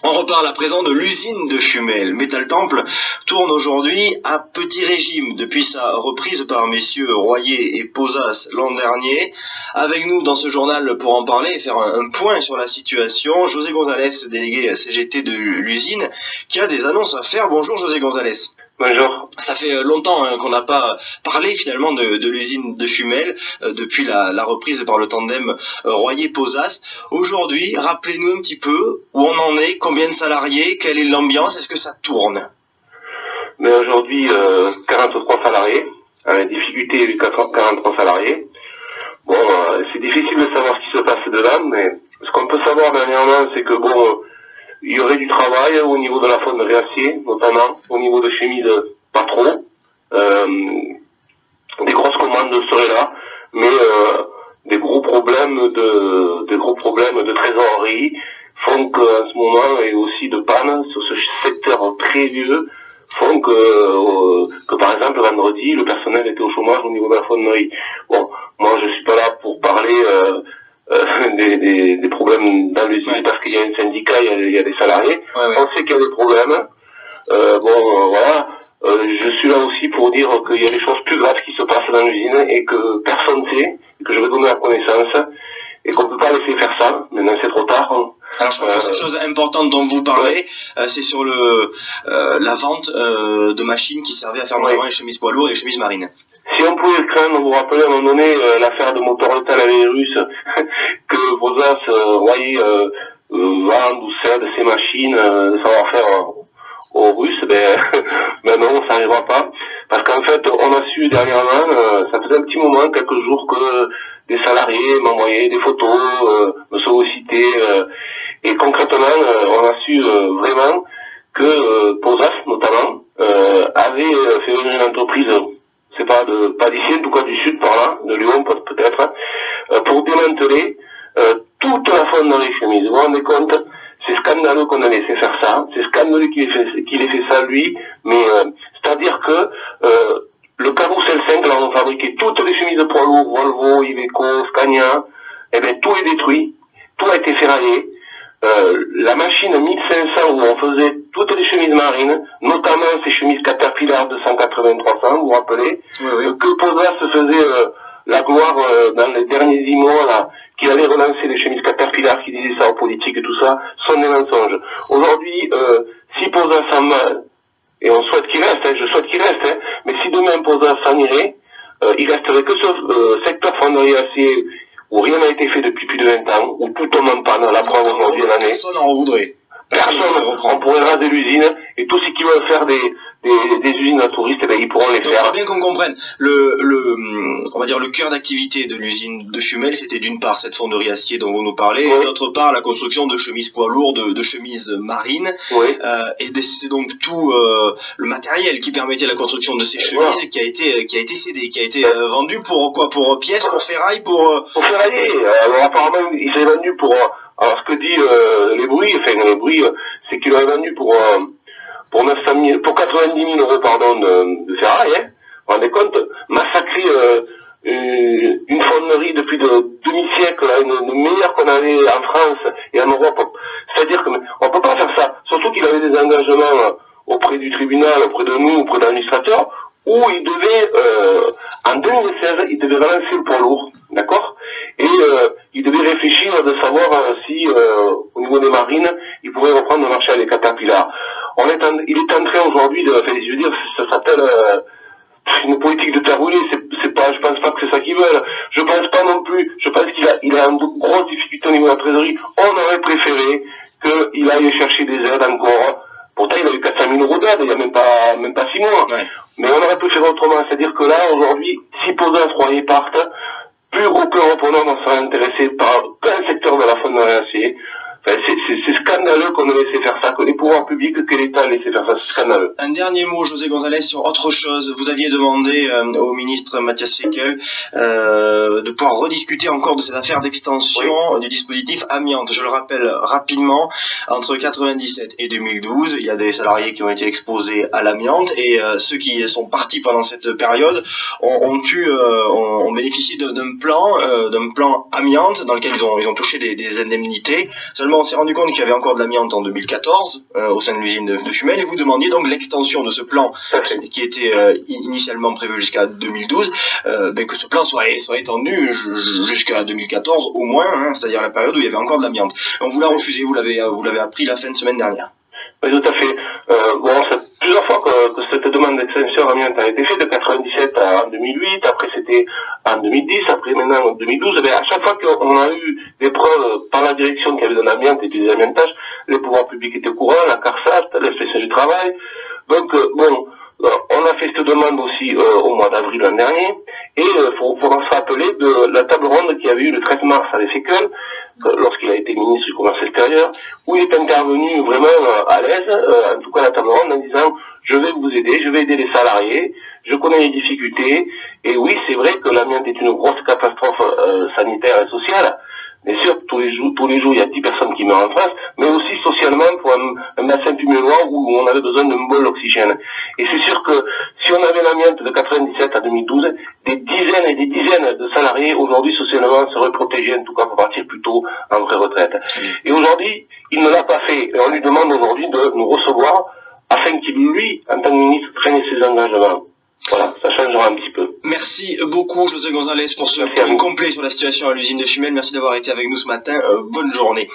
On reparle à présent de l'usine de Fumel. Metal Temple tourne aujourd'hui à petit régime depuis sa reprise par messieurs Royer et Posas l'an dernier. Avec nous dans ce journal pour en parler et faire un point sur la situation, José González, délégué CGT de l'usine, qui a des annonces à faire. Bonjour José González. Bonjour. Ça fait longtemps qu'on n'a pas parlé finalement de l'usine de Fumel depuis la reprise par le tandem Royer-Posas. Aujourd'hui, rappelez-nous un petit peu où on en est, combien de salariés, quelle est l'ambiance, est-ce que ça tourne? Mais aujourd'hui, 43 salariés, difficulté, il y a eu 43 salariés. Bon, c'est difficile de savoir ce qui se passe dedans, mais ce qu'on peut savoir dernièrement, c'est que bon, il y aurait du travail au niveau de la fonderie acier, notamment, au niveau de chemises, pas trop. Des grosses commandes seraient là, mais des gros problèmes de trésorerie font qu'en ce moment, et aussi de panne sur ce secteur très vieux, font que par exemple vendredi, le personnel était au chômage au niveau de la fonderie. Bon, moi je suis pas là pour parler des problèmes dans l'usine, parce qu'il y a un syndicat, il y a des salariés. On sait qu'il y a des problèmes. Voilà. Je suis là aussi pour dire qu'il y a des choses plus graves qui se passent dans l'usine et que personne ne sait, et que je vais donner la connaissance, et qu'on ne peut pas laisser faire ça. Maintenant c'est trop tard. Alors je crois que cette chose importante dont vous parlez, c'est sur la vente de machines qui servaient à faire notamment les chemises poids lourds et les chemises marines. Si on pouvait craindre, vous vous rappelez à un moment donné l'affaire de Motor-Lotal avec les Russes, que Posas, Royer vendent ou cèdent ces machines de savoir-faire aux Russes, ben non, ça n'arrivera pas. Parce qu'en fait, on a su dernièrement, ça faisait un petit moment, quelques jours, que des salariés m'envoyaient des photos, me sollicitaient, et concrètement, on a su vraiment que Posas, notamment, avait fait venir une entreprise, c'est pas d'ici, en tout cas du sud par là, de Lyon peut-être, pour démanteler toute la fonderie chemise. Vous vous rendez compte? C'est scandaleux qu'on a laissé faire ça, c'est scandaleux qu'il ait fait ça lui, mais c'est-à-dire que le Carrousel 5, là on fabriquait toutes les chemises de poids lourds, Volvo, Iveco, Scania, et bien tout est détruit, tout a été ferraillé. La machine 1500 où on faisait toutes les chemises marines, notamment ces chemises Caterpillar de 180-300, vous vous rappelez, que Posas se faisait la gloire dans les derniers 10 mois là, qu'il allait relancer les chemises Caterpillar, qui disaient ça en politique et tout ça, sont des mensonges. Aujourd'hui, si Posas s'en va, et on souhaite qu'il reste, je souhaite qu'il reste, mais si demain Posas s'en irait, il resterait que ce secteur fonderie acier où rien n'a été fait depuis plus de 20 ans, où tout tombe en panne, la preuve aujourd'hui à l'année. Personne n'en voudrait. Personne, on pourrait raser l'usine, et tous ceux qui veulent faire des usines à touristes, eh ben, ils pourront les faire. Donc, bien qu'on comprenne, on va dire le cœur d'activité de l'usine de Fumel, c'était d'une part cette fonderie acier dont vous nous parlez, et d'autre part la construction de chemises poids lourds, de chemises marines, et c'est donc tout le matériel qui permettait la construction de ces chemises qui a été cédé, qui a été vendu pour quoi? Pour pièces, pour ferraille, pour ferrailler. Alors apparemment, il s'est vendu pour... alors ce que dit les bruits, c'est qu'il l'avait vendu pour 90 000 euros, pardon, de ferraille, hein. Vous vous rendez compte? Massacrer une fonderie depuis de demi-siècle, une meilleure qu'on avait en France et en Europe. C'est-à-dire qu'on peut pas faire ça. Surtout qu'il avait des engagements auprès du tribunal, auprès de nous, auprès de l'administrateur, où il devait, en 2016, il devait relancer le poids lourd, d'accord? Et il devait réfléchir de savoir si, au niveau des marines, il pouvait reprendre le marché avec Caterpillar. Il est en train aujourd'hui de, enfin, je veux dire, ça s'appelle une politique de terre brûlée, c'est pas, je pense pas que c'est ça qu'ils veulent. Je pense pas non plus, je pense qu'il a une grosse difficulté au niveau de la trésorerie. On aurait préféré qu'il aille chercher des aides encore. Pourtant, il a eu 400 000 euros d'aide, il y a même pas 6 mois. Mais on aurait préféré autrement. C'est-à-dire que là, aujourd'hui, si Posas, Royer partent, plus aucun repreneur n'en sera intéressé par un secteur de la fonderie acier. Enfin, c'est scandaleux qu'on ait laissé faire ça, que les pouvoirs publics, que l'État ait laissé faire ça, c'est scandaleux. Un dernier mot, José González, sur autre chose. Vous aviez demandé au ministre Matthias Fekl de pouvoir rediscuter encore de cette affaire d'extension du dispositif amiante. Je le rappelle rapidement, entre 97 et 2012, il y a des salariés qui ont été exposés à l'amiante, et ceux qui sont partis pendant cette période ont bénéficié d'un plan amiante dans lequel ils ont touché des indemnités. Seulement finalement, on s'est rendu compte qu'il y avait encore de l'amiante en 2014 au sein de l'usine de Fumel, et vous demandiez donc l'extension de ce plan qui était initialement prévu jusqu'à 2012, que ce plan soit étendu jusqu'à 2014 au moins, hein, c'est-à-dire la période où il y avait encore de l'amiante. On vous l'a refusé, vous l'avez appris la fin de semaine dernière. Oui, tout à fait. C'est plusieurs fois que cette demande d'extension amiante a été faite, de 97 en 2008, après c'était en 2010, après maintenant en 2012. À chaque fois qu'on a eu des preuves par la direction qu'il y avait de l'amiante et du désamiantage, les pouvoirs publics étaient au courant, la CARSAT, l'inspection du travail. Donc, on a fait cette demande aussi au mois d'avril l'an dernier, et il faudra se rappeler de la table ronde qui avait eu le 13 mars à l'EFECUL, lorsqu'il a été ministre du Commerce extérieur, où il est intervenu vraiment à l'aise, en tout cas la table ronde, en disant « je vais vous aider, je vais aider les salariés, je connais les difficultés ». Et oui, c'est vrai que l'amiante est une grosse catastrophe sanitaire et sociale. Bien sûr, tous les jours, il y a 10 personnes qui meurent en France, mais aussi socialement pour un bassin fuméroir où on avait besoin d'un bol d'oxygène. Et c'est sûr que si on avait l'amiante de 97 à 2012, des dizaines et des dizaines de salariés aujourd'hui socialement seraient protégés, en tout cas pour partir plus tôt en vraie retraite. Et aujourd'hui, il ne l'a pas fait. Et on lui demande aujourd'hui de nous recevoir afin qu'il, lui, en tant que ministre, prenne ses engagements. Voilà, ça changera un petit peu. Merci beaucoup José González pour ce point complet sur la situation à l'usine de Fumel. Merci d'avoir été avec nous ce matin. Bonne journée.